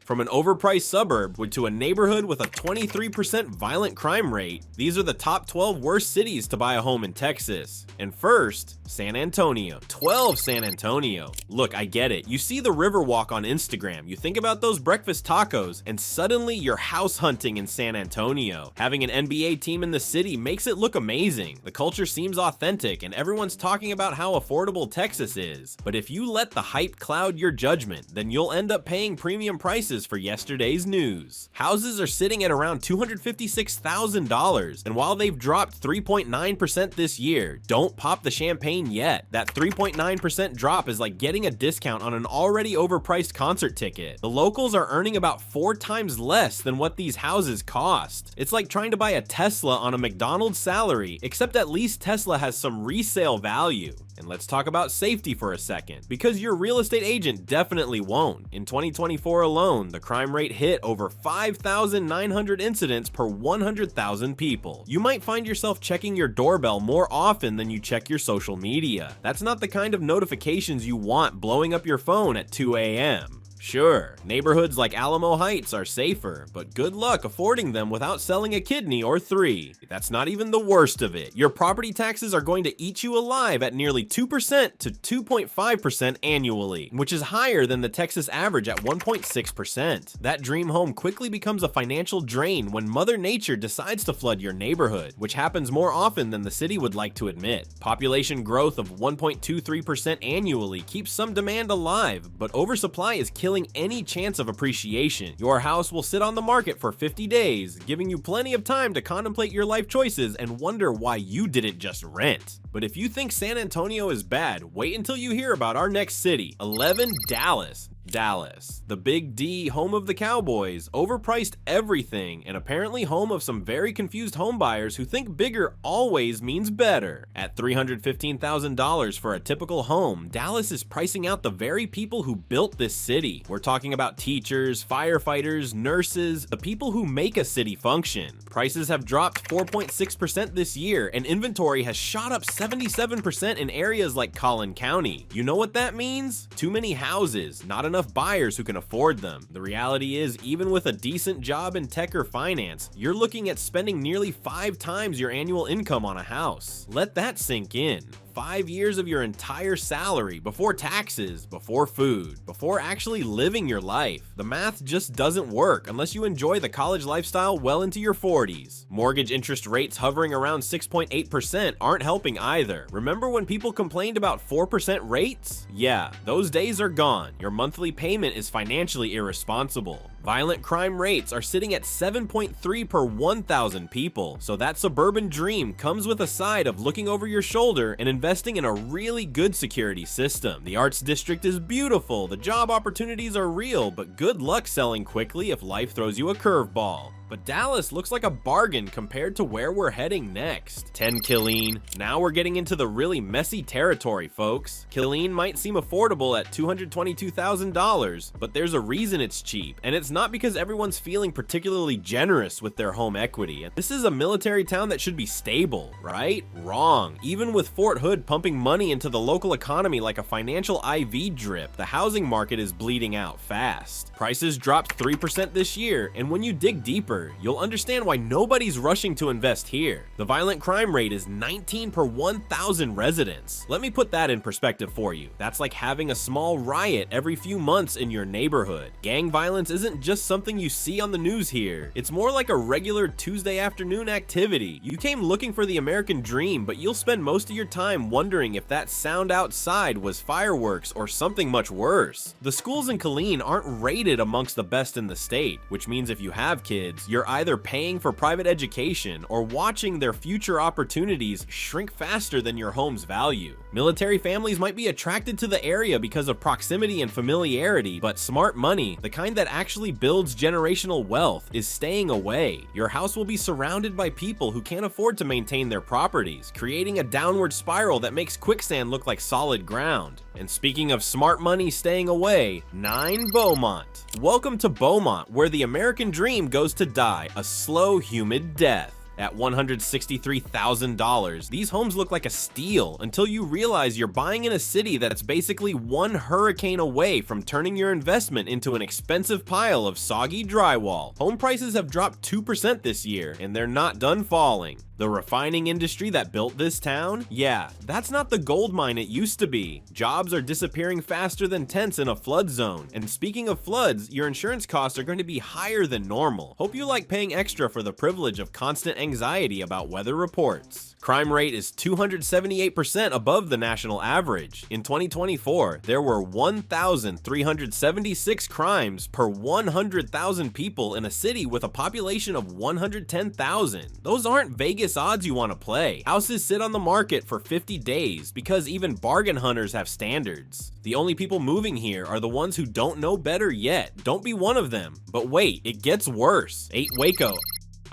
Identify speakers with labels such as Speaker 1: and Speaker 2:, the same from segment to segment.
Speaker 1: From an overpriced suburb to a neighborhood with a 23% violent crime rate, these are the top 12 worst cities to buy a home in Texas. And first, San Antonio. 12 San Antonio. Look, I get it. You see the Riverwalk on Instagram, you think about those breakfast tacos, and suddenly you're house hunting in San Antonio. Having an NBA team in the city makes it look amazing. The culture seems authentic, and everyone's talking about how affordable Texas is. But if you let the hype cloud your judgment, then you'll end up paying premium prices for yesterday's news. Houses are sitting at around $256,000, and while they've dropped 3.9% this year, don't pop the champagne yet. That 3.9% drop is like getting a discount on an already overpriced concert ticket. The locals are earning about 4 times less than what these houses cost. It's like trying to buy a Tesla on a McDonald's salary, except at least Tesla has some resale value. And let's talk about safety for a second, because your real estate agent definitely won't. In 2024 alone, the crime rate hit over 5,900 incidents per 100,000 people. You might find yourself checking your doorbell more often than you check your social media. That's not the kind of notifications you want blowing up your phone at 2 a.m. Sure, neighborhoods like Alamo Heights are safer, but good luck affording them without selling a kidney or 3. That's not even the worst of it. Your property taxes are going to eat you alive at nearly 2% to 2.5% annually, which is higher than the Texas average at 1.6%. That dream home quickly becomes a financial drain when Mother Nature decides to flood your neighborhood, which happens more often than the city would like to admit. Population growth of 1.23% annually keeps some demand alive, but oversupply is killing any chance of appreciation. Your house will sit on the market for 50 days, giving you plenty of time to contemplate your life choices and wonder why you didn't just rent. But if you think San Antonio is bad, wait until you hear about our next city. 11, Dallas. Dallas, the Big D, home of the Cowboys, overpriced everything, and apparently home of some very confused homebuyers who think bigger always means better. At $315,000 for a typical home, Dallas is pricing out the very people who built this city. We're talking about teachers, firefighters, nurses, the people who make a city function. Prices have dropped 4.6% this year, and inventory has shot up 77% in areas like Collin County. You know what that means? Too many houses, not enough buyers who can afford them. The reality is, even with a decent job in tech or finance, you're looking at spending nearly 5 times your annual income on a house. Let that sink in. 5 years of your entire salary, before taxes, before food, before actually living your life. The math just doesn't work unless you enjoy the college lifestyle well into your 40s. Mortgage interest rates hovering around 6.8% aren't helping either. Remember when people complained about 4% rates? Yeah, those days are gone. Your monthly payment is financially irresponsible. Violent crime rates are sitting at 7.3 per 1,000 people, so that suburban dream comes with a side of looking over your shoulder and investing in a really good security system. The arts district is beautiful, the job opportunities are real, but good luck selling quickly if life throws you a curveball. But Dallas looks like a bargain compared to where we're heading next. 10 Killeen. Now we're getting into the really messy territory, folks. Killeen might seem affordable at $222,000, but there's a reason it's cheap, and it's not because everyone's feeling particularly generous with their home equity. This is a military town that should be stable, right? Wrong. Even with Fort Hood pumping money into the local economy like a financial IV drip, the housing market is bleeding out fast. Prices dropped 3% this year, and when you dig deeper, you'll understand why nobody's rushing to invest here. The violent crime rate is 19 per 1,000 residents. Let me put that in perspective for you. That's like having a small riot every few months in your neighborhood. Gang violence isn't just something you see on the news here. It's more like a regular Tuesday afternoon activity. You came looking for the American dream, but you'll spend most of your time wondering if that sound outside was fireworks or something much worse. The schools in Killeen aren't rated amongst the best in the state, which means if you have kids, you're either paying for private education or watching their future opportunities shrink faster than your home's value. Military families might be attracted to the area because of proximity and familiarity, but smart money, the kind that actually builds generational wealth, is staying away. Your house will be surrounded by people who can't afford to maintain their properties, creating a downward spiral that makes quicksand look like solid ground. And speaking of smart money staying away, 9 Beaumont. Welcome to Beaumont, where the American dream goes to die a slow, humid death. At $163,000, these homes look like a steal until you realize you're buying in a city that's basically one hurricane away from turning your investment into an expensive pile of soggy drywall. Home prices have dropped 2% this year, and they're not done falling. The refining industry that built this town? Yeah, that's not the gold mine it used to be. Jobs are disappearing faster than tents in a flood zone. And speaking of floods, your insurance costs are going to be higher than normal. Hope you like paying extra for the privilege of constant anxiety about weather reports. Crime rate is 278% above the national average. In 2024, there were 1,376 crimes per 100,000 people in a city with a population of 110,000. Those aren't Vegas odds you want to play. Houses sit on the market for 50 days because even bargain hunters have standards. The only people moving here are the ones who don't know better yet. Don't be one of them. But wait, it gets worse. 8 Waco.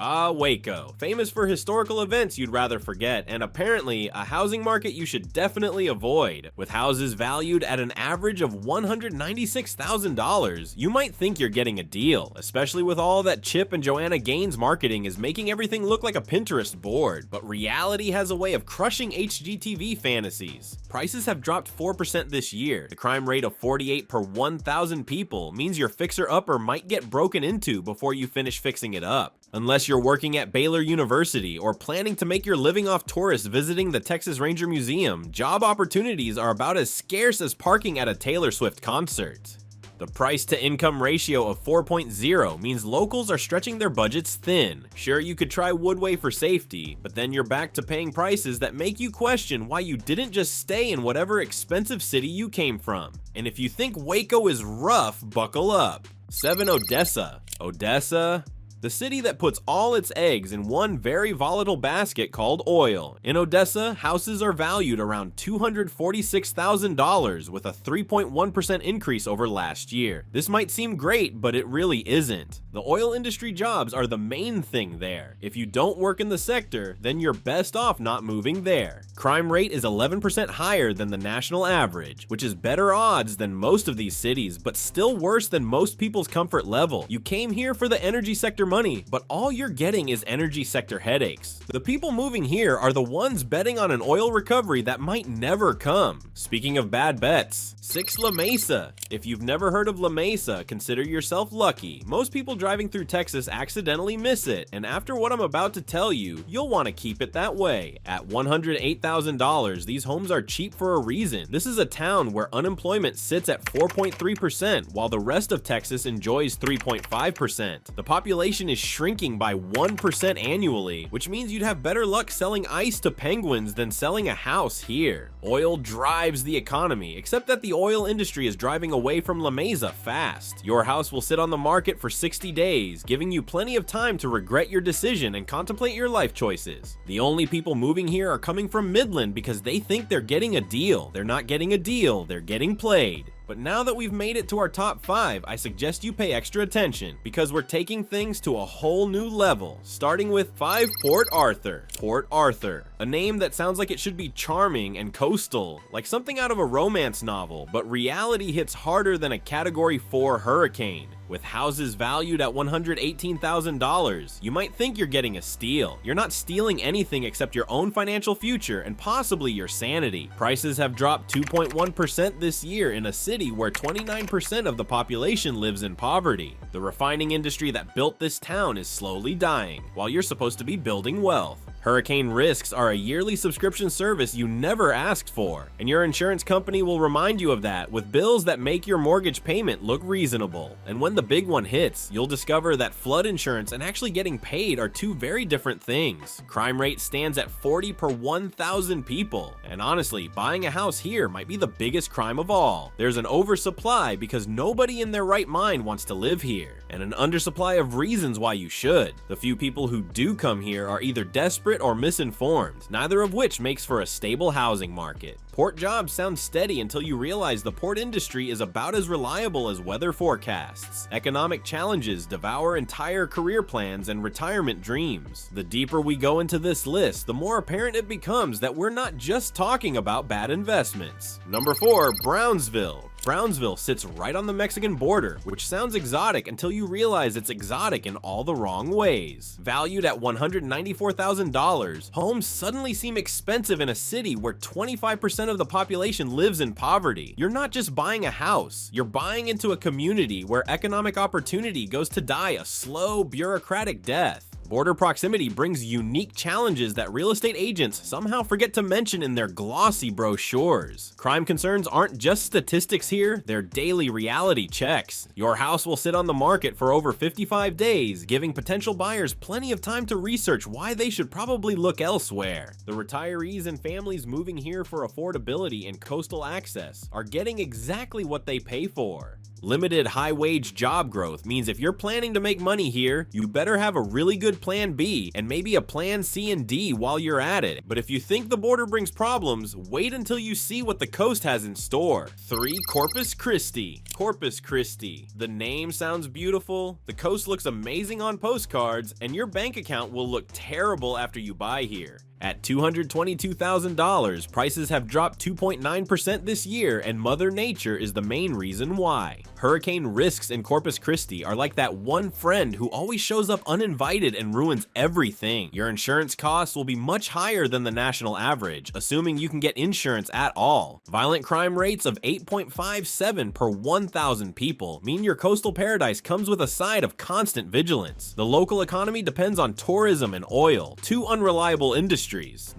Speaker 1: Waco. Famous for historical events you'd rather forget, and apparently a housing market you should definitely avoid. With houses valued at an average of $196,000, you might think you're getting a deal, especially with all that Chip and Joanna Gaines marketing is making everything look like a Pinterest board. But reality has a way of crushing HGTV fantasies. Prices have dropped 4% this year. The crime rate of 48 per 1,000 people means your fixer-upper might get broken into before you finish fixing it up. Unless you're working at Baylor University or planning to make your living off tourists visiting the Texas Ranger Museum, job opportunities are about as scarce as parking at a Taylor Swift concert. The price-to-income ratio of 4.0 means locals are stretching their budgets thin. Sure, you could try Woodway for safety, but then you're back to paying prices that make you question why you didn't just stay in whatever expensive city you came from. And if you think Waco is rough, buckle up. 7 Odessa. Odessa? The city that puts all its eggs in one very volatile basket called oil. In Odessa, houses are valued around $246,000 with a 3.1% increase over last year. This might seem great, but it really isn't. The oil industry jobs are the main thing there. If you don't work in the sector, then you're best off not moving there. Crime rate is 11% higher than the national average, which is better odds than most of these cities, but still worse than most people's comfort level. You came here for the energy sector money, but all you're getting is energy sector headaches. The people moving here are the ones betting on an oil recovery that might never come. Speaking of bad bets, 6 La Mesa. If you've never heard of La Mesa, consider yourself lucky. Most people driving through Texas accidentally miss it, and after what I'm about to tell you, you'll want to keep it that way. At $108,000, these homes are cheap for a reason. This is a town where unemployment sits at 4.3%, while the rest of Texas enjoys 3.5%. The population is shrinking by 1% annually, which means you'd have better luck selling ice to penguins than selling a house here. Oil drives the economy, except that the oil industry is driving away from La Mesa fast. Your house will sit on the market for 60 days, giving you plenty of time to regret your decision and contemplate your life choices. The only people moving here are coming from Midland because they think they're getting a deal. They're not getting a deal, they're getting played. But now that we've made it to our top 5, I suggest you pay extra attention because we're taking things to a whole new level, starting with 5 Port Arthur. Port Arthur, a name that sounds like it should be charming and coastal, like something out of a romance novel, but reality hits harder than a Category 4 hurricane. With houses valued at $118,000, you might think you're getting a steal. You're not stealing anything except your own financial future and possibly your sanity. Prices have dropped 2.1% this year in a city where 29% of the population lives in poverty. The refining industry that built this town is slowly dying, while you're supposed to be building wealth. Hurricane risks are a yearly subscription service you never asked for, and your insurance company will remind you of that with bills that make your mortgage payment look reasonable. And when the big one hits, you'll discover that flood insurance and actually getting paid are two very different things. Crime rate stands at 40 per 1,000 people, and honestly, buying a house here might be the biggest crime of all. There's an oversupply because nobody in their right mind wants to live here, and an undersupply of reasons why you should. The few people who do come here are either desperate or misinformed, neither of which makes for a stable housing market. Port jobs sound steady until you realize the port industry is about as reliable as weather forecasts. Economic challenges devour entire career plans and retirement dreams. The deeper we go into this list, the more apparent it becomes that we're not just talking about bad investments. Number 4, Brownsville. Brownsville sits right on the Mexican border, which sounds exotic until you realize it's exotic in all the wrong ways. Valued at $194,000, homes suddenly seem expensive in a city where 25% of the population lives in poverty. You're not just buying a house, you're buying into a community where economic opportunity goes to die a slow, bureaucratic death. Border proximity brings unique challenges that real estate agents somehow forget to mention in their glossy brochures. Crime concerns aren't just statistics here, they're daily reality checks. Your house will sit on the market for over 55 days, giving potential buyers plenty of time to research why they should probably look elsewhere. The retirees and families moving here for affordability and coastal access are getting exactly what they pay for. Limited high-wage job growth means if you're planning to make money here, you better have a really good plan B and maybe a plan C and D while you're at it. But if you think the border brings problems, wait until you see what the coast has in store. 3. Corpus Christi. Corpus Christi. The name sounds beautiful, the coast looks amazing on postcards, and your bank account will look terrible after you buy here. At $222,000, prices have dropped 2.9% this year, and Mother Nature is the main reason why. Hurricane risks in Corpus Christi are like that one friend who always shows up uninvited and ruins everything. Your insurance costs will be much higher than the national average, assuming you can get insurance at all. Violent crime rates of 8.57 per 1,000 people mean your coastal paradise comes with a side of constant vigilance. The local economy depends on tourism and oil, two unreliable industries.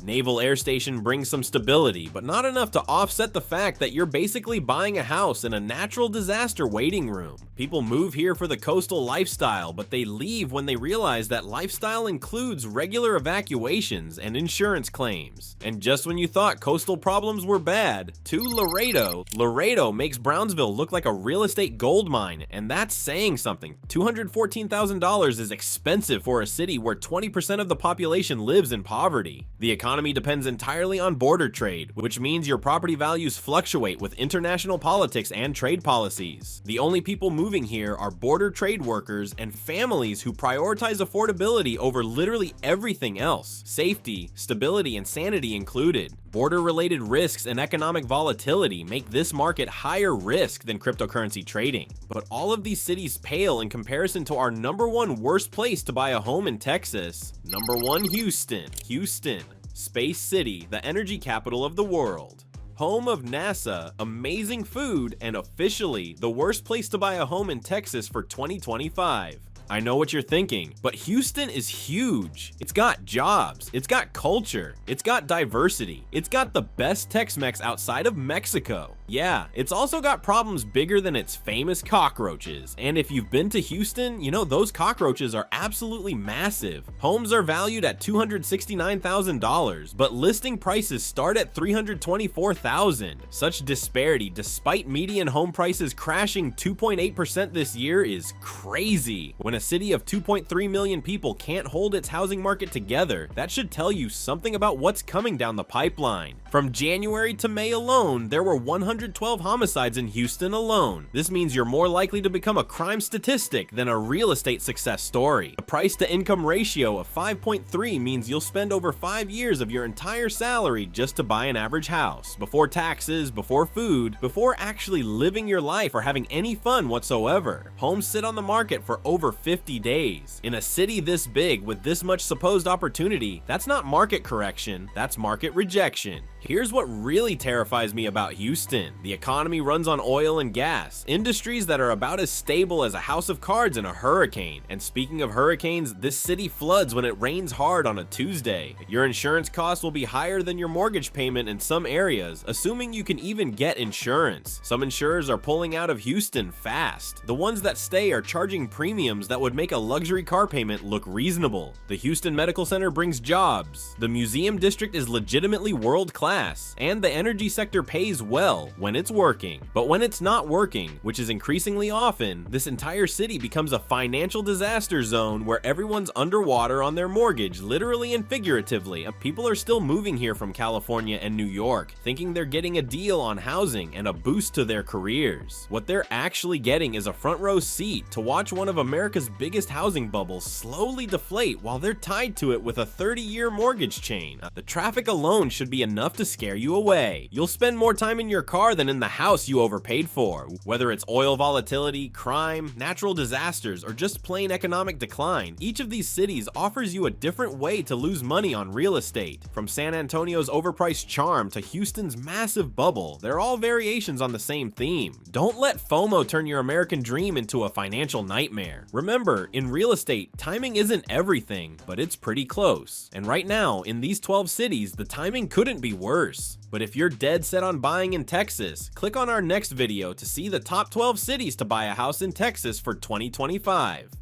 Speaker 1: Naval Air Station brings some stability, but not enough to offset the fact that you're basically buying a house in a natural disaster waiting room. People move here for the coastal lifestyle, but they leave when they realize that lifestyle includes regular evacuations and insurance claims. And just when you thought coastal problems were bad, to Laredo. Laredo makes Brownsville look like a real estate gold mine, and that's saying something. $214,000 is expensive for a city where 20% of the population lives in poverty. The economy depends entirely on border trade, which means your property values fluctuate with international politics and trade policies. The only people moving here are border trade workers and families who prioritize affordability over literally everything else, safety, stability, and sanity included. Border-related risks and economic volatility make this market higher risk than cryptocurrency trading. But all of these cities pale in comparison to our #1 worst place to buy a home in Texas. #1, Houston. Houston, Space City, the energy capital of the world. Home of NASA, amazing food, and officially the worst place to buy a home in Texas for 2025. I know what you're thinking, but Houston is huge. It's got jobs, it's got culture, it's got diversity, it's got the best Tex-Mex outside of Mexico. Yeah, it's also got problems bigger than its famous cockroaches, and if you've been to Houston, you know those cockroaches are absolutely massive. Homes are valued at $269,000, but listing prices start at $324,000. Such disparity, despite median home prices crashing 2.8% this year, is crazy. When a city of 2.3 million people can't hold its housing market together, that should tell you something about what's coming down the pipeline. From January to May alone, there were 112 homicides in Houston alone. This means you're more likely to become a crime statistic than a real estate success story. A price to income ratio of 5.3 means you'll spend over 5 years of your entire salary just to buy an average house, before taxes, before food, before actually living your life or having any fun whatsoever. Homes sit on the market for over 50 days. In a city this big with this much supposed opportunity, that's not market correction, that's market rejection. Here's what really terrifies me about Houston. The economy runs on oil and gas, industries that are about as stable as a house of cards in a hurricane. And speaking of hurricanes, this city floods when it rains hard on a Tuesday. Your insurance costs will be higher than your mortgage payment in some areas, assuming you can even get insurance. Some insurers are pulling out of Houston fast. The ones that stay are charging premiums that would make a luxury car payment look reasonable. The Houston Medical Center brings jobs. The museum district is legitimately world-class, and the energy sector pays well when it's working. But when it's not working, which is increasingly often, this entire city becomes a financial disaster zone where everyone's underwater on their mortgage, literally and figuratively. People are still moving here from California and New York, thinking they're getting a deal on housing and a boost to their careers. What they're actually getting is a front row seat to watch one of America's biggest housing bubbles slowly deflate while they're tied to it with a 30-year mortgage chain. The traffic alone should be enough to to scare you away. You'll spend more time in your car than in the house you overpaid for. Whether it's oil volatility, crime, natural disasters, or just plain economic decline, each of these cities offers you a different way to lose money on real estate. From San Antonio's overpriced charm to Houston's massive bubble, they're all variations on the same theme. Don't let FOMO turn your American dream into a financial nightmare. Remember, in real estate, timing isn't everything, but it's pretty close. And right now, in these 12 cities, the timing couldn't be worse. But if you're dead set on buying in Texas, click on our next video to see the top 12 cities to buy a house in Texas for 2025.